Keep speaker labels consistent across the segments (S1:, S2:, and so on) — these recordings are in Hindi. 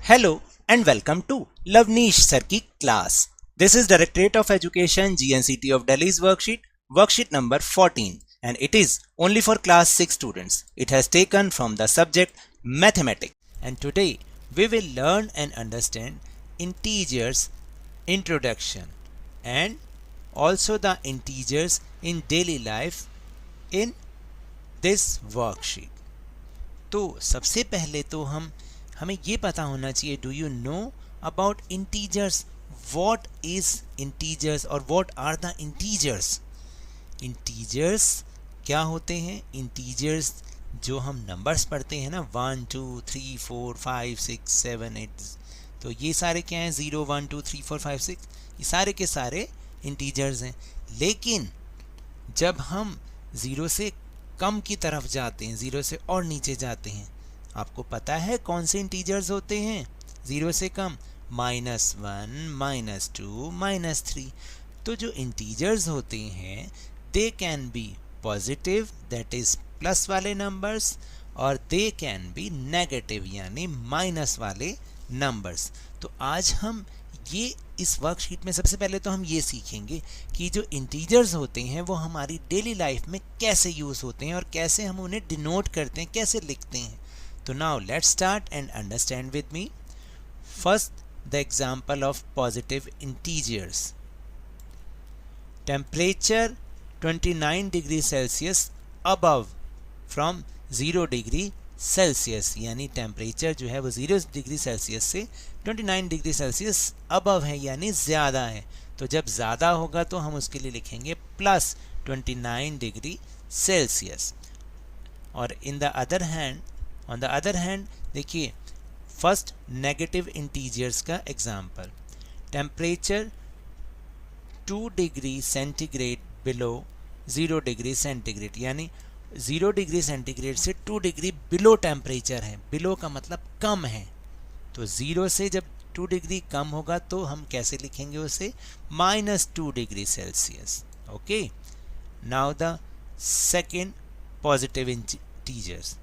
S1: Hello and welcome to Lavneesh Sir की class. This is Directorate of Education GNCT of Delhi's worksheet number 14, and it is only for class 6 students. It has taken from the subject mathematics, and today we will learn and understand integers introduction and also the integers in daily life in this worksheet. तो सबसे पहले तो हमें ये पता होना चाहिए, do you know about integers? What is integers और what are the integers? Integers क्या होते हैं? इंटीजर्स जो हम नंबर्स पढ़ते हैं ना, 1 2 3 4 5 6 7 8, तो ये सारे क्या हैं? 0 1 2 3 4 5 6, ये सारे के सारे इंटीजर्स हैं. लेकिन जब हम ज़ीरो से कम की तरफ जाते हैं, ज़ीरो से और नीचे जाते हैं, आपको पता है कौन से इंटीजर्स होते हैं ज़ीरो से कम? -1, -2, -3. तो जो इंटीजर्स होते हैं they can be positive, that is plus वाले नंबर्स, और दे कैन बी नेगेटिव यानी माइनस वाले नंबर्स. तो आज हम ये इस वर्कशीट में सबसे पहले तो हम ये सीखेंगे कि जो इंटीजर्स होते हैं वो हमारी डेली लाइफ में कैसे यूज़ होते हैं और कैसे हम उन्हें डिनोट करते हैं, कैसे लिखते हैं. तो now let's start and understand with me. First, the example of positive integers. Temperature 29 degree Celsius above from 0 degree Celsius, यानी टेम्परेचर जो है वो 0 डिग्री सेल्सियस से 29 डिग्री सेल्सियस अबव है यानी ज़्यादा है. तो जब ज़्यादा होगा तो हम उसके लिए लिखेंगे +29 डिग्री सेल्सियस. और ऑन द अदर हैंड देखिए, फर्स्ट नेगेटिव इंटीजर्स का example. Temperature 2 degree centigrade below 0 degree centigrade, यानी 0 डिग्री सेंटीग्रेड से 2 डिग्री बिलो टेम्परेचर है. बिलो का मतलब कम है. तो 0 से जब 2 डिग्री कम होगा तो हम कैसे लिखेंगे उसे? -2 degree Celsius. Okay. Now the second positive integers.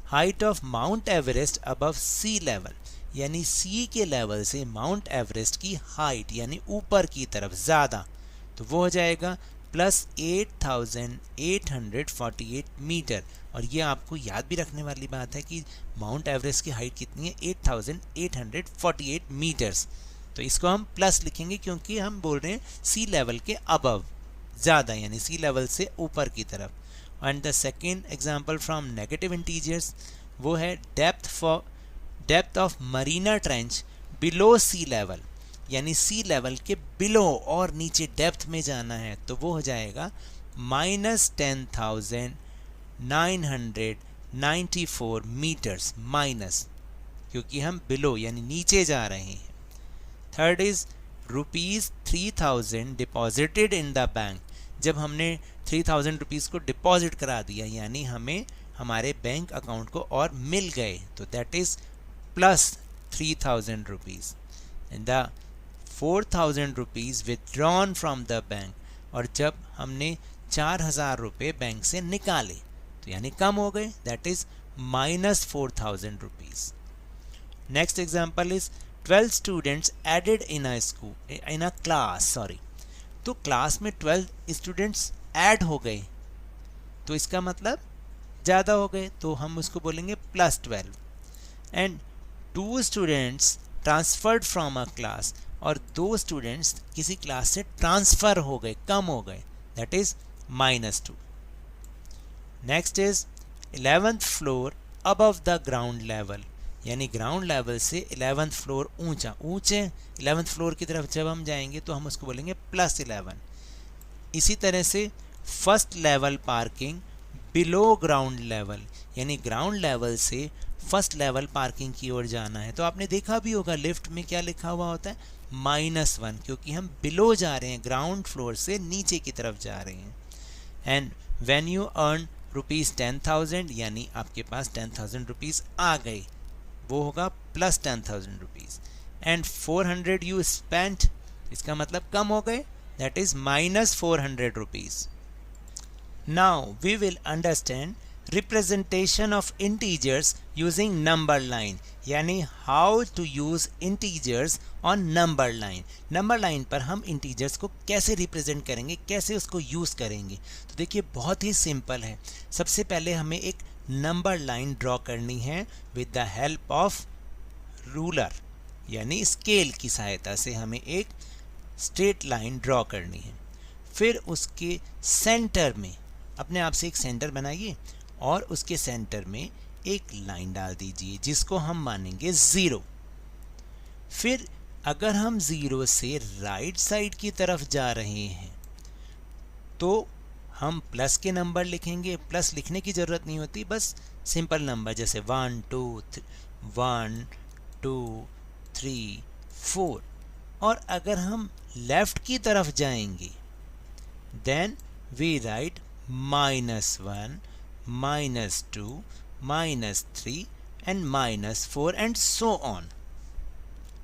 S1: Height of Mount Everest above sea level, यानी सी के लेवल से माउंट एवरेस्ट की हाइट यानी ऊपर की तरफ ज़्यादा, तो वो हो जाएगा +8,848 मीटर. और ये आपको याद भी रखने वाली बात है कि माउंट एवरेस्ट की हाइट कितनी है? 8,848 मीटर्स. तो इसको हम प्लस लिखेंगे क्योंकि हम बोल रहे हैं सी लेवल के अबव, ज़्यादा, यानी सी लेवल से ऊपर की तरफ. And the second example from negative integers वो है depth of Marina Trench below sea level, यानी सी लेवल के बिलो और नीचे डेप्थ में जाना है, तो वो हो जाएगा -10,994 मीटर्स, माइनस, क्योंकि हम बिलो यानी नीचे जा रहे हैं. Third is ₹3,000 deposited in the bank. जब हमने 3,000 रुपीज़ को डिपॉजिट करा दिया यानी हमें हमारे बैंक अकाउंट को और मिल गए, तो that is +3,000 rupees. And the 4,000 rupees withdrawn from the bank, और जब हमने 4,000 रुपये बैंक से निकाले तो यानी कम हो गए, that is -4,000 rupees. Next example is 12 students added in a class. तो क्लास में 12 स्टूडेंट्स ऐड हो गए, तो इसका मतलब ज़्यादा हो गए, तो हम उसको बोलेंगे +12. And 2 students transferred from a class, और 2 स्टूडेंट्स किसी क्लास से ट्रांसफ़र हो गए, कम हो गए, that is -2. Next is 11th floor above the ground level, यानी ग्राउंड लेवल से 11th फ्लोर ऊंचे 11th फ्लोर की तरफ जब हम जाएंगे तो हम उसको बोलेंगे +11. इसी तरह से first level parking below ground level, यानी ग्राउंड लेवल से फर्स्ट लेवल पार्किंग की ओर जाना है. तो आपने देखा भी होगा लिफ्ट में क्या लिखा हुआ होता है? -1, क्योंकि हम बिलो जा रहे हैं, ग्राउंड फ्लोर से नीचे की तरफ जा रहे हैं. एंड व्हेन यू अर्न ₹10,000, यानी आपके पास 10,000 रुपीज़ आ गए, वो होगा +10,000 रुपीज़. एंड 400 यू स्पेंट, इसका मतलब कम हो गए, that is -400 rupees. Now we will understand representation of integers using number line, यानी how to use integers on number line. Number line पर हम इंटीजर्स को कैसे रिप्रेजेंट करेंगे, कैसे उसको यूज करेंगे। तो देखिए बहुत ही सिंपल है। सबसे पहले हमें एक नंबर लाइन ड्रॉ करनी है with the help of ruler, यानी स्केल की सहायता से हमें एक स्ट्रेट लाइन ड्रॉ करनी है। फिर उसके सेंटर में अपने आप से एक सेंटर बनाइए और उसके सेंटर में एक लाइन डाल दीजिए जिसको हम मानेंगे 0। फिर अगर हम 0 से राइट साइड की तरफ जा रहे हैं तो हम प्लस के नंबर लिखेंगे। प्लस लिखने की ज़रूरत नहीं होती, बस सिंपल नंबर जैसे 1 2 3 4। और अगर हम लेफ्ट की तरफ जाएंगे then we write -1 -2 -3 and -4 and so on.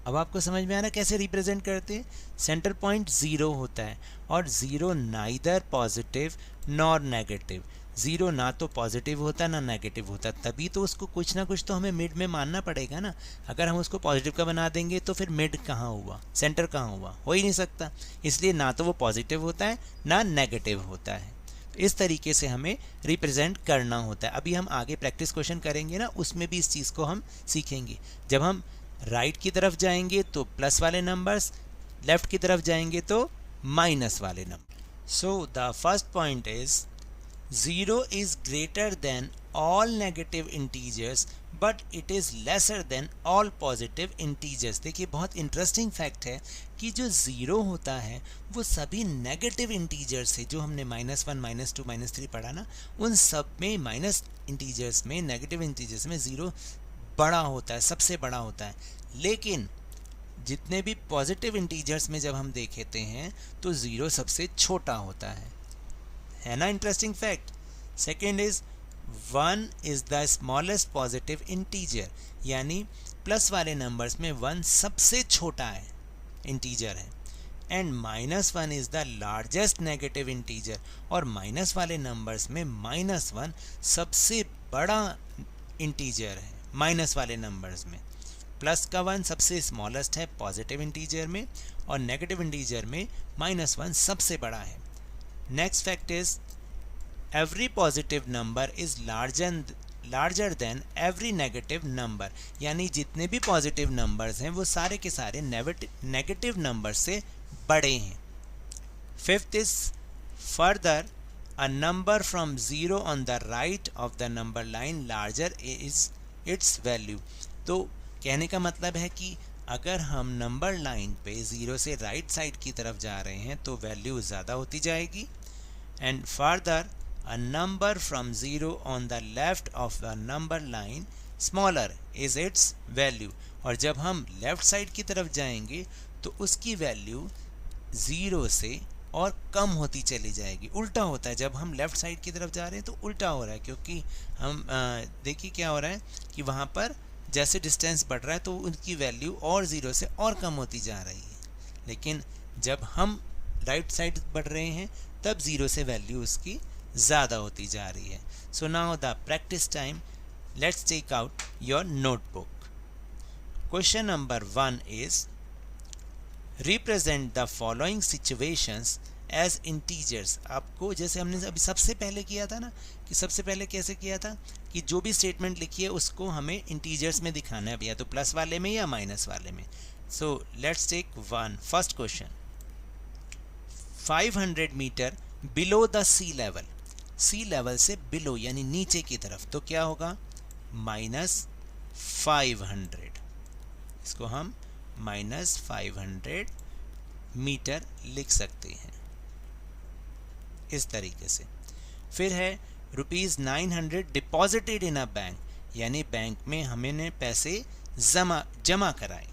S1: अब आपको समझ में आ रहा है कैसे रिप्रेजेंट करते हैं। सेंटर पॉइंट 0 होता है और 0 नाइदर पॉजिटिव नॉर नेगेटिव। 0 ना तो पॉजिटिव होता ना नेगेटिव होता, तभी तो उसको कुछ ना कुछ तो हमें मिड में मानना पड़ेगा ना। अगर हम उसको पॉजिटिव का बना देंगे तो फिर मिड कहाँ हुआ, सेंटर कहाँ हुआ, हो ही नहीं सकता। इसलिए ना तो वो पॉजिटिव होता है ना नेगेटिव होता है। इस तरीके से हमें रिप्रेजेंट करना होता है। अभी हम आगे प्रैक्टिस क्वेश्चन करेंगे ना, उसमें भी इस चीज़ को हम सीखेंगे। जब हम राइट की तरफ जाएंगे तो प्लस वाले नंबर्स, लेफ्ट की तरफ जाएंगे तो माइनस वाले number. So the first point is 0 is greater than all negative integers but it is lesser than all positive integers। देखिए बहुत इंटरेस्टिंग फैक्ट है कि जो 0 होता है वो सभी नेगेटिव इंटीजर्स से, जो हमने -1 -2 -3 पढ़ा ना, उन सब में माइनस इंटीजर्स में, नेगेटिव इंटीजर्स में 0 बड़ा होता है, सबसे बड़ा होता है। लेकिन जितने भी पॉजिटिव इंटीजर्स में जब हम देखते हैं तो 0 सबसे छोटा होता है ना। Interesting fact. Second is 1 is the smallest positive integer, यानी प्लस वाले नंबर्स में 1 सबसे छोटा है, इंटीजर है। And -1 is the largest negative integer, और माइनस वाले नंबर्स में -1 सबसे बड़ा इंटीजर है माइनस वाले नंबर्स में। प्लस का 1 सबसे स्मॉलेस्ट है पॉजिटिव इंटीजर में, और नेगेटिव इंटीजर में -1 सबसे बड़ा है। Next fact is every positive number is larger than every negative number, यानी जितने भी पॉजिटिव नंबर्स हैं वो सारे के सारे नेगेटिव नंबर से बड़े हैं। Fifth is further a number from 0 on the right of the number line larger is it's value. तो कहने का मतलब है कि अगर हम नंबर लाइन पे 0 से राइट साइड की तरफ जा रहे हैं तो वैल्यू ज़्यादा होती जाएगी। And further a number from 0 on the left of the number line smaller is it's value, और जब हम लेफ्ट साइड की तरफ जाएंगे तो उसकी वैल्यू 0 से और कम होती चली जाएगी। उल्टा होता है, जब हम लेफ्ट साइड की तरफ जा रहे हैं तो उल्टा हो रहा है, क्योंकि हम देखिए क्या हो रहा है कि वहाँ पर जैसे डिस्टेंस बढ़ रहा है तो उनकी वैल्यू और 0 से और कम होती जा रही है। लेकिन जब हम राइट साइड बढ़ रहे हैं तब 0 से वैल्यू उसकी ज़्यादा होती जा रही है। So now the practice time, let's take out your notebook. Question number 1 is represent the following situations as integers. आपको जैसे हमने अभी सबसे पहले किया था ना, कि सबसे पहले कैसे किया था कि जो भी स्टेटमेंट लिखी है उसको हमें इंटीजर्स में दिखाना है, अब या तो प्लस वाले में या माइनस वाले में। So let's take first question. 500 meter below the sea level, sea level से बिलो यानी नीचे की तरफ, तो क्या होगा -500। इसको हम -500 मीटर लिख सकते हैं इस तरीके से। फिर है ₹900 डिपॉजिटेड इन अ बैंक, यानी बैंक में हमने पैसे जमा कराए,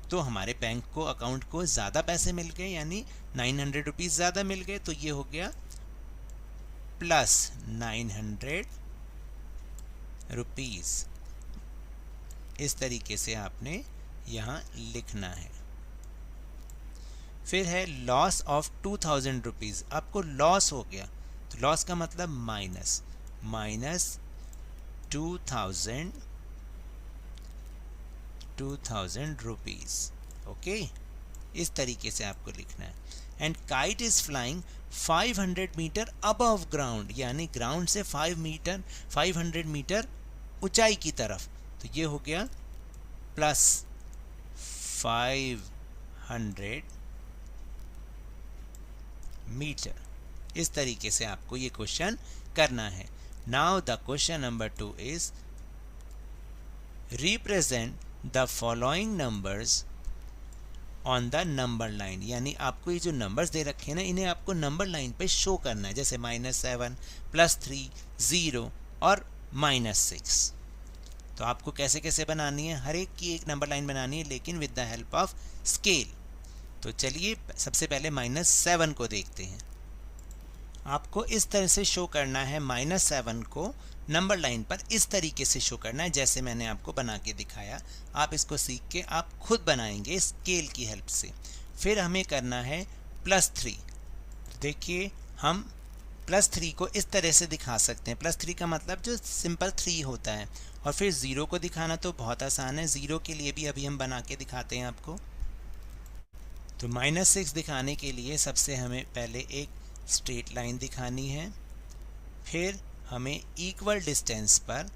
S1: तो हमारे बैंक को, अकाउंट को ज़्यादा पैसे मिल गए, यानी 900 रुपीज़ ज़्यादा मिल गए, तो ये हो गया +900 रुपीज़। इस तरीके से आपने यहाँ लिखना है। फिर है लॉस ऑफ 2000 रुपीज़, आपको लॉस हो गया, तो लॉस का मतलब माइनस 2000 रुपीज। ओके, इस तरीके से आपको लिखना है। And kite is flying 500 meter above ground, यानी ग्राउंड से 500 मीटर ऊंचाई की तरफ। तो ये हो गया प्लस 500 मीटर। इस तरीके से आपको ये क्वेश्चन करना है। Now the question number 2 is represent the following numbers on the number line, यानी आपको ये जो नंबर्स दे रखे हैं ना, इन्हें आपको नंबर लाइन पे शो करना है, जैसे -7, +3, 0 और -6। तो आपको कैसे कैसे बनानी है, हर एक की एक नंबर लाइन बनानी है, लेकिन with the help of scale. तो चलिए सबसे पहले -7 को देखते हैं। आपको इस तरह से शो करना है, -7 को नंबर लाइन पर इस तरीके से शो करना है जैसे मैंने आपको बना के दिखाया। आप इसको सीख के आप खुद बनाएंगे स्केल की हेल्प से। फिर हमें करना है +3। देखिए हम +3 को इस तरह से दिखा सकते हैं। +3 का मतलब जो सिंपल 3 होता है। और फिर 0 को दिखाना तो बहुत आसान है, 0 के लिए भी अभी हम बना के दिखाते हैं आपको। तो -6 दिखाने के लिए सबसे हमें पहले एक स्ट्रेट लाइन दिखानी है, फिर हमें इक्वल डिस्टेंस पर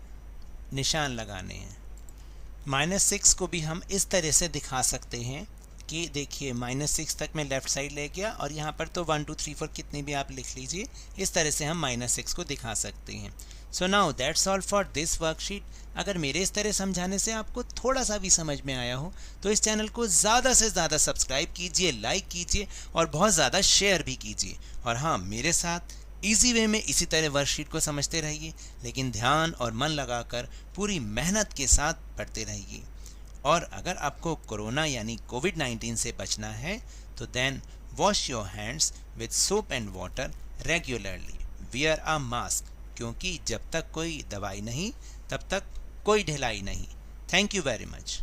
S1: निशान लगाने हैं। -6 को भी हम इस तरह से दिखा सकते हैं कि देखिए -6 तक मैं लेफ़्ट साइड ले गया और यहाँ पर तो 1 2 3 4 कितने भी आप लिख लीजिए। इस तरह से हम -6 को दिखा सकते हैं। So now that's all for this worksheet. अगर मेरे इस तरह समझाने से आपको थोड़ा सा भी समझ में आया हो तो इस चैनल को ज़्यादा से ज़्यादा सब्सक्राइब कीजिए, लाइक कीजिए और बहुत ज़्यादा शेयर भी कीजिए। और हाँ, मेरे साथ इजी वे में इसी तरह वर्कशीट को समझते रहिए, लेकिन ध्यान और मन लगाकर पूरी मेहनत के साथ पढ़ते रहिए। और अगर आपको कोरोना यानी कोविड-19 से बचना है तो then wash your hands with soap and water regularly, wear a mask, क्योंकि जब तक कोई दवाई नहीं तब तक कोई ढिलाई नहीं। Thank you very much.